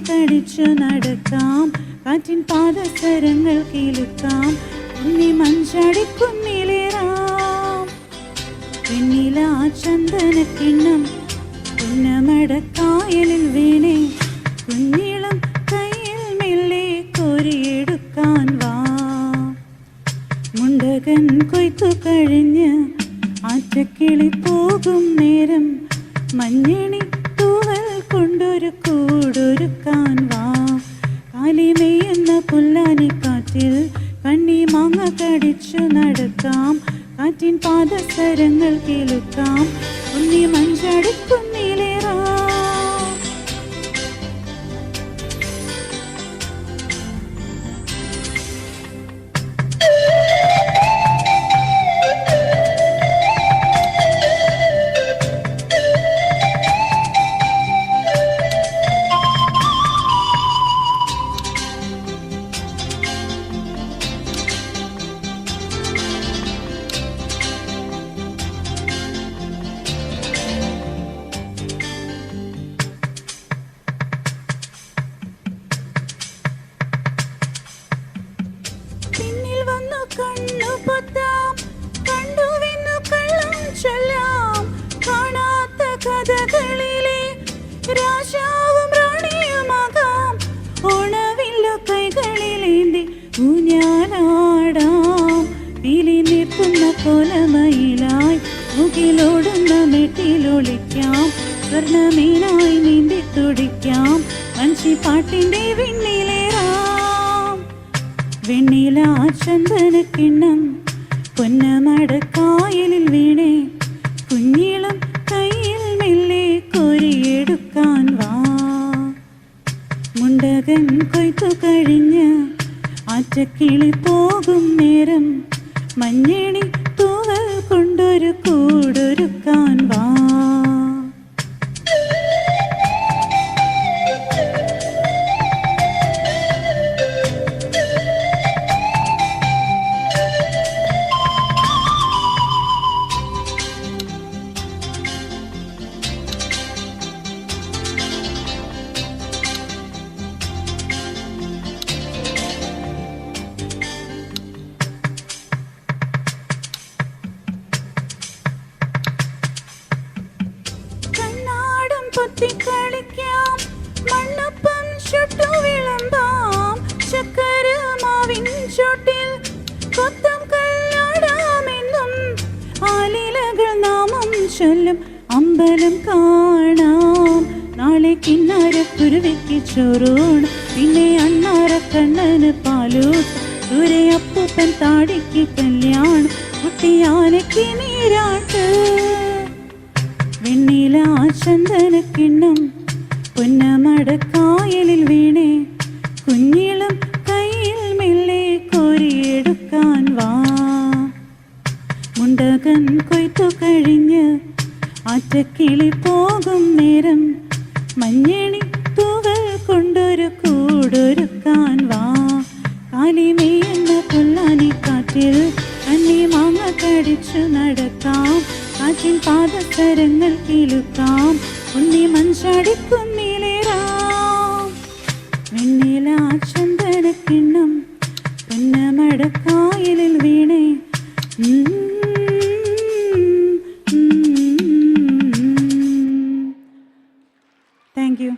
കടിച്ചു നടക്കാം, കാറ്റിൻ പാദസരങ്ങൾ കേൾക്കാം, ഉണ്ണി മഞ്ചാടിക്കുന്നിലേറാം. വെണ്ണില ചന്ദനക്കിണ്ണം പുന്നമടക്കായലിൽ വീണേ, കുഞ്ഞിളം കയ്യിൽ മെല്ലെ കോരിയെടുക്കാൻ വാ. മുണ്ടകൻ കൊയ്ത്തു കഴിഞ്ഞ് ആറ്റക്കിളി പോകും നേരം, മഞ്ഞണി തൂവൽ കൊണ്ടൊരു കൂടൊരുക്കാൻ വാ. കാലിമെയ്യുന്ന പുല്ലാനിക്കാറ്റിൽ കണ്ണി മാങ്ങ കടിച്ചു നടക്കാം, കാറ്റിൻ പാദസരങ്ങൾ കേൾക്കാം, ഉണ്ണി മഞ്ചാടിക്കുന്നിലേറാം. കണ്ണു പൊത്താം, കണ്ടുവെന്നു കള്ളം ചൊല്ലാം, കാണാത്ത കഥകളിലെ രാജാവും റാണിയുമാകാം. ഓണവില്ലു കൈകളിലേന്തി ഊഞ്ഞാലാടാം, പീലി നിൽക്കുന്ന കോലമയിലായി മുകിലോടുന്ന മെട്ടിലൊളിക്കാം, സ്വർണ്ണമീനായി നീന്തി തുടിക്കാം, വഞ്ചിപ്പാട്ടിൻ്റെ വിണ്ണിലേറാം. വെണ്ണില ചന്ദനക്കിണ്ണം പൊന്നമടക്കായലിൽ വീണേ, കുഞ്ഞിളം കയ്യിൽ മെല്ലെ കോരിയെടുക്കാൻ വാ. മുണ്ടകൻ കൊയ്ത്തു കഴിഞ്ഞ് ആറ്റക്കിളി പോകും നേരം, മഞ്ഞണി തൂവൽ കൊണ്ടൊരു കൂടൊരുക്കാൻ വാ. കളിക്കാം, മണ്ണപ്പം ചുട്ടു വിളമ്പാം, ചക്കരമാവിൻ ചുട്ടിൽ കൊത്തം കല്ലാടാമെന്നും, ആലിലകൾ നാമം ചൊല്ലും അമ്പലം കാണാം. നാളെ കിന്നാരക്കുരുവിക്ക് ചോറൂണ്, പിന്നെ അണ്ണാറക്കണ്ണന് പാലൂട്ട്, ദൂരെ അപ്പൂപ്പൻ താടിക്ക് കല്യാണം, കുട്ടിയാനയ്ക്ക് നീരാട്ട്. വെണ്ണില ചന്ദനക്കിണ്ണം പൊന്നമടക്കായലിൽ വീണേ, കുഞ്ഞിളം കയ്യിൽ മെല്ലെ കോരിയെടുക്കാൻ വാ. മുണ്ടകൻ കൊയ്ത്തു കഴിഞ്ഞ് ആറ്റക്കിളി പോകും നേരം, മഞ്ഞണി തൂവൽ കൊണ്ടൊരു കൂടൊരുക്കാൻ വാ. കാലിമെയ്യുന്ന പുല്ലാനിക്കാറ്റിൽ കണ്ണി മാങ്ങ കടിച്ചു നടക്കാം, കാറ്റിൻ പാദസരങ്ങൾ കേൾക്കാം, ഉണ്ണി മഞ്ചാടിക്കുന്നിലേറാം. വെണ്ണില ചന്ദനക്കിണ്ണം പൊന്നമടക്കായലിൽ വീണേ. Thank you.